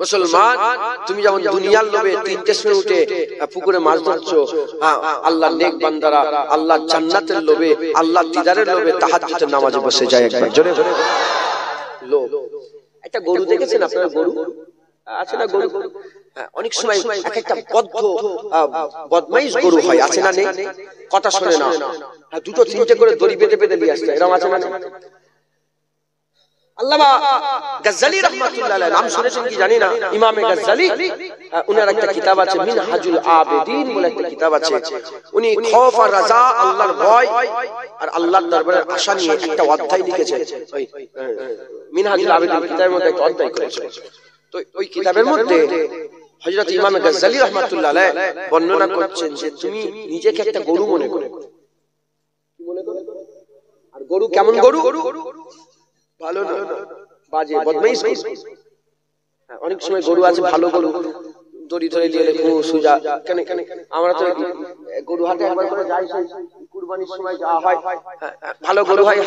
মুসলমান তুমি যেমন দুনিয়ার লোভে তিনটের সময় উঠে পুকুরে মাছ ধরছো, আল্লাহর নেক বান্দারা আল্লাহর জান্নাতের লোভে আল্লাহর দিদারের লোভে তাহাজ্জুদের নামাজে বসে যায়। একবার জোরে জোরে লোভ। একটা গরু দেখেছেন আপনারা? গরু আছে না? গরু অনেক সময় এক একটা বদমাইশ গরু হয়, আছে না? নেই, কথা শোনে না, দুটো তিনটে করে দড়ি বেঁধে বেঁধে নিয়ে আসছে, এরকম আছে না? আল্লামা গাজ্জালি রাহমাতুল্লাহ আলাইহি, নাম শুনেছেন কি জানি না, ইমামে গাজ্জালি, উনার একটা কিতাব আছে মিনহাজুল আবেদিন বলে একটা কিতাব আছে। উনি খৌফ আর রাজা, আল্লাহর ভয় আর আল্লাহর দরবারে আশা নিয়ে একটা অধ্যায় লিখেছে। ওই মিনহাজুল আবেদিন কিতাবের মধ্যে একটা অধ্যায় করেছে। তো ওই কিতাবের মধ্যে হযরত ইমামে গাজ্জালি রাহমাতুল্লাহ আলাইহি বর্ণনা করছেন যে তুমি নিজেকে একটা গরু মনে করো। কি মনে করো? আর গরু কেমন গরু? ভালো না, বাজে, বদমাইশ। অনেক সময় গরু আছে ভালো গরু, দড়ি ধরে দিয়ে সুজা। কেন আমরা তো গরু হাটে একবার করে যাই, কুরবানির সময় যাওয়া হয়, ভালো গরু হয়,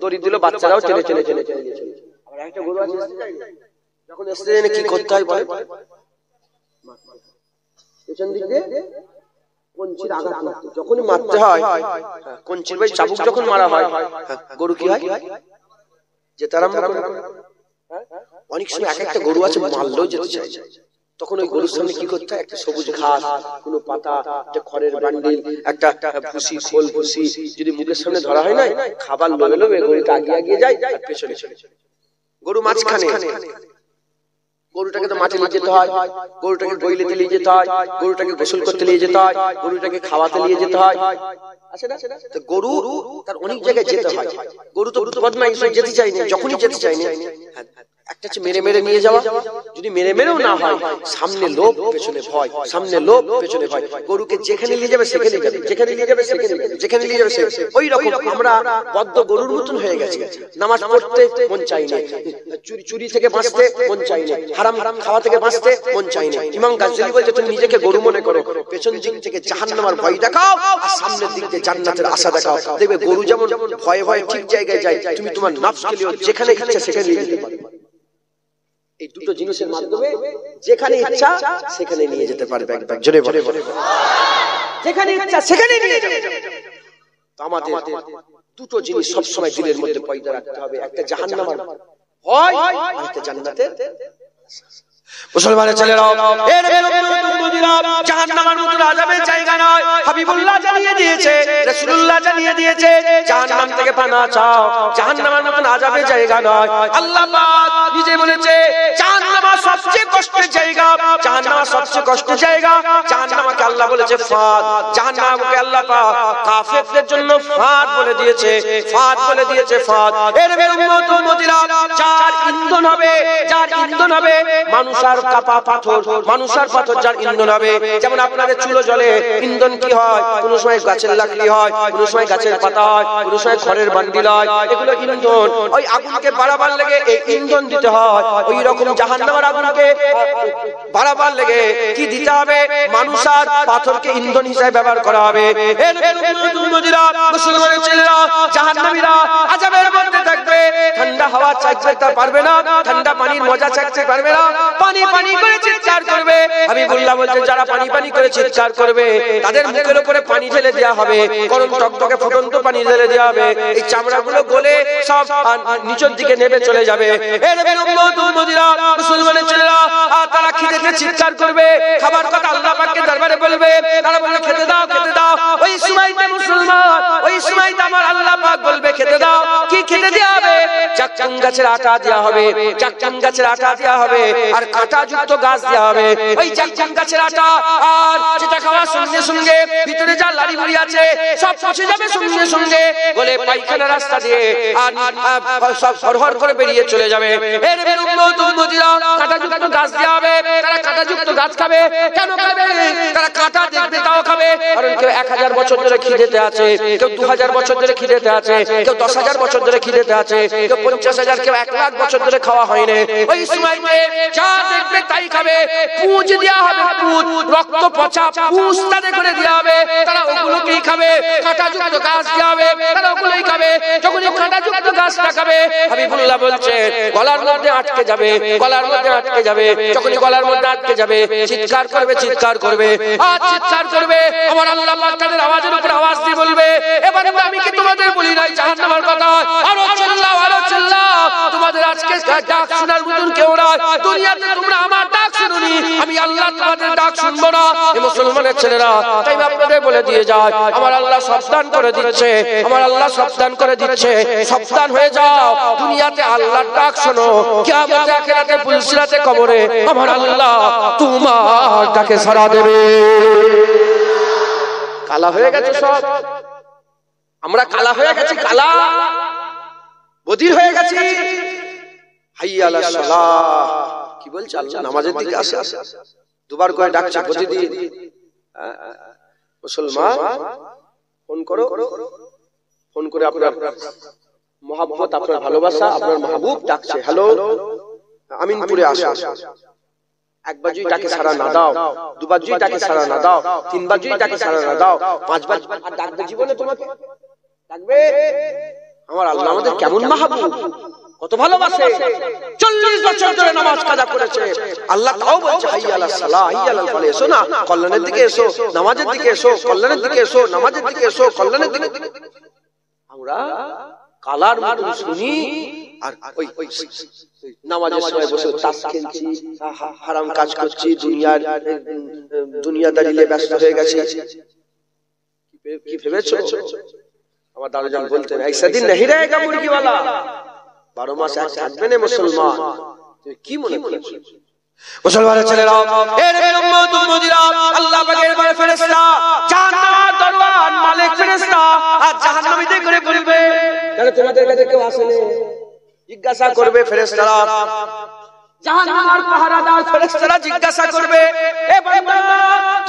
দড়ি দিল বাচ্চারাও টেনে টেনে টেনে টেনে। আবার একটা গরু আছে যখন এসে জেনে কি করতে হয় বলে, পেছন দিক দিয়ে কঞ্চির আঘাত মারতে, যখনই মারতে হয় কঞ্চির ভাই চাবুক যখন মারা হয়, গরু কি হয়? যে তারা অনেক সময় এক একটা গরু আছে মারলেও যেতে চায়, তখন ওই গরুর সামনে কি করতে হয়? একটা সবুজ ঘাস, কোনো পাতা, একটা খড়ের বান্ডিল, একটা ভুসি, খোল ভুসি যদি মুখের সামনে ধরা হয় না, খাবার লোভে লোভে গরুটা আগিয়ে আগিয়ে যায়, পেছনে গরু মাঝখানে। গরুটাকে তো মাঠে নিয়ে যেতে হয়, গরুটাকে গইলেতে নিয়ে যেতে হয়, গরুটাকে গোসল করতে নিয়ে যেতে হয়, গরুটাকে খাওয়াতে নিয়ে যেতে হয়, আছে না? তো গরু তার অনেক জায়গায় যেতে হয়। গরু তো বদমাইশ, যেতে চাইনি, যখনই যেতে চাইনি একটা হচ্ছে মেরে মেরে নিয়ে যাওয়া। যদি মেরে মেরেও না হয়, সামনে লোভ পেছনে ভয়, সামনে লোভ পেছনে ভয়। গরুকে যেখানে নিয়ে যাবে সেখানে যাবে, যেখানে নিয়ে যাবে সেখানে যাবে, যেখানে নিয়ে যাবে সেখানে। ওই রকম আমরা বদ্ধ গরুর মতন হয়ে গেছি। নামাজ পড়তে মন চাই না, চুরি থেকে বাঁচতে মন চাই না, হারাম খাওয়া থেকে বাঁচতে মন চাই না। ইমাম গাজ্জালি বলছে তুমি নিজেকে গরু মনে করো, পেছন দিক থেকে জাহান্নামের ভয় দেখাও আর সামনের দিক থেকে জান্নাতের আশা দেখাও। দেখবে গরু যেমন ভয়ে ভয়ে ঠিক জায়গায় যায়, তুমি তোমার নফসকে নিয়ে যেখানে ইচ্ছা সেখানে নিয়ে যেতে পারবে। এই দুটো জিনিসের মাধ্যমে যেখানে ইচ্ছা সেখানে নিয়ে যেতে পারবে। একবার জোরে বলে, যেখানে ইচ্ছা সেখানে নিয়ে যাবে। তো আমাদের দুটো জিনিস সব সময় দিলের মধ্যে পয়দা রাখতে হবে, একটা জাহান্নামের ভয় আর একটা জান্নাতের। মুসলমানের ছেলেরাও, এর জাহান্নামের মতো আযাবের জায়গা নয়। হাবিবুল্লাহ জানিয়ে দিয়েছে, রাসূলুল্লাহ জানিয়ে দিয়েছে, জাহান্নাম থেকে পানা চাও, জাহান্নামের মতো আযাবের জায়গা নয়। আল্লাহ পাক নিজে বলেছে জাহান্নাম সবচেয়ে কষ্টের জায়গা, জাহান্নাম সবচেয়ে কষ্টের জায়গা। জাহান্নামকে আল্লাহ বলেছে ফাদ, জাহান্নামকে আল্লাহ পাক কাফেরদের জন্য ফাদ বলে দিয়েছে, ফাদ বলে দিয়েছে, ফাদ। এর উম্মত উম্মতিরা, যার ইন্ধন হবে, যার ইন্ধন হবে মানুষের কাপা পাথর, মানুষের পাথর যার ইন্ধন হবে। যেমন আপনাদের চুলো জ্বলে, ইন্ধন কি হয়? কোন সময় গাছের লাকড়ি হয়, কোন সময় গাছের পাতা হয়, কোন সময় খড়ের বান্ডিল হয়, এগুলো ইন্ধন। ওই আগুনকে বাড়াবার লেগে এই ইন্ধন দিতে হয়। ওই রকম জাহান্নামের আগুনকে বাড়াবার লেগে কি দিতে হবে? মানুষের পাথরকে ইন্ধন হিসেবে ব্যবহার করা হবে। মুসলমানের ছেলেরা, জাহান্নামীরা আযাবের মধ্যে থাকবে, ঠান্ডা হাওয়া চাইতে পারবে না, ঠান্ডা পানির মজা চাইতে পারবে না, পানি পানি করে চিৎকার করবে। হাবিবুল্লাহ বলছেন যারা পানি পানি করে চিৎকার করবে তাদের মুখের উপরে পানি ঢেলে দেওয়া হবে, গরম টকটকে ফুটন্ত পানি ঢেলে দেওয়া হবে, এই চামড়াগুলো গলে সব নিচের দিকে নেমে চলে যাবে। এর উম্মত উম্মতিরা, মুসলমানের ছেলেরা, তারা খিদেতে চিৎকার করবে, খাবার কথা আল্লাহ পাকের দরবারে বলবে, তারা বলবে খেতে দাও, খেতে দাও। ওই সময়তে মুসলমান, ওই সময়তে আমার আল্লাহ পাক বলবে খেতে দাও। কি খেতে দেওয়া হবে? জাক্কাম গাছের আটা দেওয়া হবে, জাক্কাম গাছের আটা দেওয়া হবে আর কাঁটা যুক্ত গাছ দেওয়া হবে। ওই জাক্কাম গাছের আটা আর যেটা খাওয়ার সঙ্গে সঙ্গে ভিতরে যা লাড়ি বুড়ি আছে সব পচে যাবে সঙ্গে সঙ্গে, বলে পায়খানা রাস্তা দিয়ে আর সব সরহর করে বেরিয়ে চলে যাবে। এর উম্মত উম্মতিরা, কাঁটা যুক্ত গাছ দেওয়া হবে, তারা কাঁটা যুক্ত গাছ খাবে। কেন খাবে? তারা কাঁটা দেখবে তাও খাবে, কারণ কেউ 1000 বছর ধরে খিদেতে আছে, কেউ 2000 বছর ধরে খিদেতে আছে, কেউ 10,000 বছর ধরে খিদেতে আছে, কেউ 50,000, কেউ 1 লাখ বছর ধরে খাওয়া হয়নি। ওই সময়তে যা দেখবে তাই খাবে। পুঁজ দেওয়া হবে, পুঁজ, রক্ত পচা পুঁজ তাদের করে দেওয়া হবে, তারা ওগুলোকেই খাবে। কাঁটাযুক্ত গাছ দেওয়া হবে, তারা ওগুলোই খাবে। যখন এই কাঁটাযুক্ত গাছটা খাবে, হাবিবুল্লাহ বলছে গলার মধ্যে আটকে যাবে, গলার মধ্যে আটকে যাবে। যখন গলার মধ্যে আটকে যাবে, চিৎকার করবে, চিৎকার করবে, আর চিৎকার করবে। আমার আল্লাহ পাক তাদের আওয়াজের উপর আওয়াজ দিয়ে বলবে, এবার আমি কি তোমাদের বলি নাই জাহান্নামের কথা? আরো চিল্লাও, আরো চিল্লাও। তোমাদের আজকে ডাক শোনার মতন কেউ নাই দুনিয়াতে। তোমরা আমার ডাক শুনুনি, আমি আল্লাহ তোমাদের ডাক শুনবো না। এই মুসলমানের ছেলেরা, তাই আপনাদের বলে দিয়ে যায়, আমার আল্লাহ সাবধান করে দিচ্ছে, আমার আল্লাহ সাবধান করে দিচ্ছে, সাবধান হয়ে যাও। দুনিয়াতে আল্লাহর ডাক শোনো, কিয়ামতে আখিরাতে পুলসিরাতে কবরে আমার আল্লাহ তোমার ডাকে সাড়া দেবে। কালা হয়ে গেছে সব, আমরা কালা হয়ে গেছি, কালা বধির হয়ে গেছি। হাইয়া আলাস সালাহ, কি বলছে আল্লাহ? নামাজের দিকে আসে, দুবার করে ডাকছে প্রতিদিন। মুসলমান ফোন করো, ফোন করে আপনার মহব্বত, আপনার ভালোবাসা, আপনার মাহবুব ডাকছে, হ্যালো আমিনপুরে আসো। একবার যদি তাকে সাড়া না দাও, দুবার যদি তাকে সাড়া না দাও, তিনবার যদি তাকে সাড়া না দাও, পাঁচবার আর ডাকবে জীবনে তোমাকে? ডাকবে? আমার আল্লাহ আমাদের কেমন মাহবুব, কত ভালোবাসে। 40 বছর ধরে নামাজ কাজা করেছে আল্লাহ, তাও বলছে হাইয়া আলাস সালাহ, হাইয়া আলাল ফালাহ, এসো না কল্যাণের দিকে এসো, নামাজের দিকে এসো, কল্যাণের দিকে এসো, নামাজের দিকে এসো, কল্যাণের দিকে। আমরা কালার মতো শুনি আর ওই নামাজের সময় বসে তাস খেলছি, হারাম কাজ করছি, দুনিয়াদারিতে ব্যস্ত হয়ে গেছি। কি ভেবেছো? আমার দাদাজান বলতেন, ऐसा दिन नहीं रहेगा मुर्गी वाला। 12 মাস এক থাকবে না মুসলমান। তুমি কি মনে করছো? মুসলমানের ছেলেরা, এর উম্মত উম্মতিরা, আল্লাহ পাকের বড় ফেরেশতা, জান্নাত দরওয়ান মালিক ফেরেশতা আর জাহান্নামীদের করে বলবে, তাহলে তোমাদের কাছে কেউ আসেনি? জিজ্ঞাসা করবে ফেরেশতারা, জাহান্নামের পাহারাদার ফেরেশতারা জিজ্ঞাসা করবে, এ বান্দা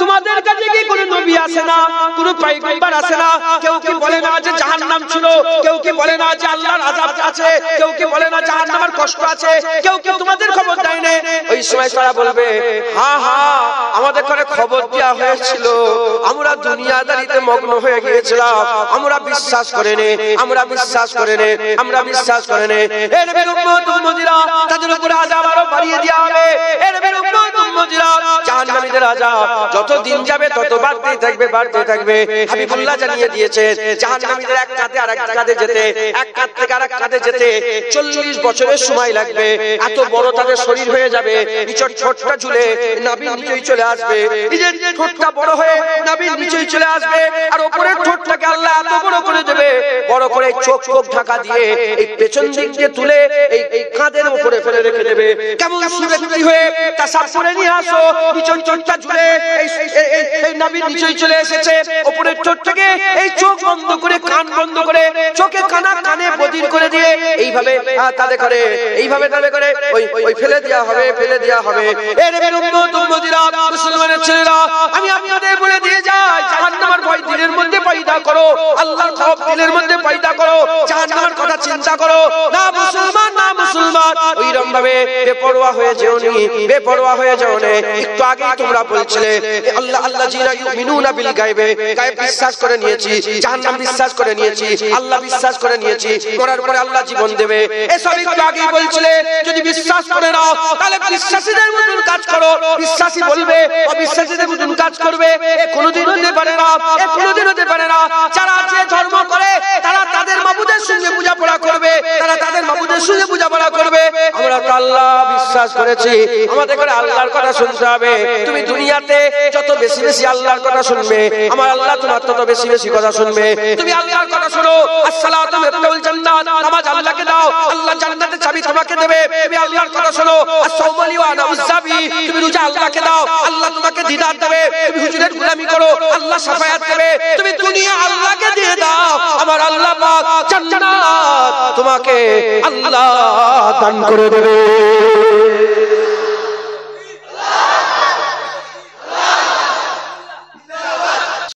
তোমাদের কাছে কি কোনো নবী আসে না, কোনো পয়গম্বর আসে না? কেউ কি বলে না যে জাহান্নাম ছিল? কেউ কি বলে না যে আল্লাহর আযাব আছে? কেউ কি বলে না জাহান্নামের কষ্ট আছে? কেউ কি তোমাদের খবর দেয় না? ওই সময় তারা বলবে, হ্যাঁ হ্যাঁ আমাদের করে খবর দেওয়া হয়েছিল, আমরা দুনিয়াদারিতে মগ্ন হয়ে গিয়েছিলাম, আমরা বিশ্বাস করে নে, আমরা বিশ্বাস করে নে, আমরা বিশ্বাস করে নে। এর উম্মত উম্মতিরা, তাদের উপর আযাব আরো বাড়িয়ে দেওয়া হবে। এর উম্মত উম্মতিরা, জাহান্নামীদের আযাব যত দিন যাবে তত বাড়তেই থাকবে, বাড়তে থাকবে। হাবিবুল্লাহ জানিয়ে দিয়েছেন, জাহান্নামীদের এক কাঁধে আরেক কাঁধে যেতে, এক কাঁধ থেকে আরেক কাঁধে যেতে 40 বছরের সময় লাগবে। এত বড় তাদের শরীর হয়ে যাবে, নিচের ঠোঁটটা ঝুলে নাভির নিচেই চলে আসবে, নিজের ঠোঁটটা বড় হয়ে নাভির নিচেই চলে আসবে, আর উপরের ঠোঁটটাকে আল্লাহ এত বড় করে দেবে, বড় করে চোখ ঢাকা দিয়ে এই পেছন দিক দিয়ে তুলে এই কাঁধের উপরে ফেলে রেখে দেবে। কেমন সুরক্ষিত হয়ে তাসাফুরে নিয়ে আসো, নিচের ঠোঁটটা ঝুলে এই নাভির নিচেই চলে এসেছে, উপরের ঠোঁট থেকে এই চোখ বন্ধ করে, কান বন্ধ করে, চোখে কানে বদির করে দিয়ে এইভাবে তাদের করে, এইভাবে তাদের করে ওই ফেলে দেওয়া হবে, ফেলে দেওয়া হবে। এর উম্মত উম্মতিরা, মুসলমানের ছেলেরা, আমি আপনাদের বলে দিয়ে যাই, জাহান্নামের ভয় দিলের মধ্যে পয়দা করো, আল্লাহর খৌফ দিলের মধ্যে পয়দা করো, জাহান্নামের কথা চিন্তা করো না। মুসলমান না মুসলমান ওইরকম ভাবে বেপরোয়া হয়ে যেওনি, বেপরোয়া হয়ে যাও না। একটু আগেই তোমরা বলছিলে আল্লাহ আল্লাহ জিনা ইউমিনুনা বিল গায়বে, গায়ব বিশ্বাস করে নিয়েছি, জাহান্নাম বিশ্বাস করে নিয়েছি, আল্লাহ বিশ্বাস করে নিয়েছি, মরার পরে আল্লাহ জীবন দেবে, এসব একটু আগেই বলছিলে। যদি বিশ্বাস করে নাও তাহলে বিশ্বাসীদের মতন কাজ করো। বিশ্বাসী বলবে অবিশ্বাসীদের মতন কাজ করবে, এ কোনোদিন হতে পারে না, এ কোনোদিন হতে পারে না। যারা যে ধর্ম করে তারা তাদের মাবুদের সঙ্গে পূজাপড়া করবে, তারা তাদের মাবুদের সঙ্গে পূজাপড়া করবে। আমরা তো আল্লাহ বিশ্বাস করেছি, আমাদের করে আল্লাহর কথা শুনতে হবে। তুমি দুনিয়াতে যত বেশি বেশি আল্লাহর কথা শুনবে, আমার আল্লাহ তোমার তত বেশি বেশি কথা শুনবে। তুমি আল্লাহর কথা শোনো, আসসালাতু মিফতাহুল জান্নাত, নামাজ আল্লাহকে দাও, আল্লাহ জান্নাতের চাবি তোমাকে দেবে। তুমি আল্লাহর কথা শোনো, আসসাউমু ওয়া নাউযাবি, তুমি রোজা আল্লাহকে দাও, আল্লাহ তোমাকে দিদার দেবে। তুমি হুজুরের গোলামি করো, আল্লাহ শাফায়াত দেবে। তুমি দুনিয়া আল্লাহকে দিয়ে দাও, আমার আল্লাহ পাক জান্নাত তোমাকে আল্লাহ দান করে দেবে।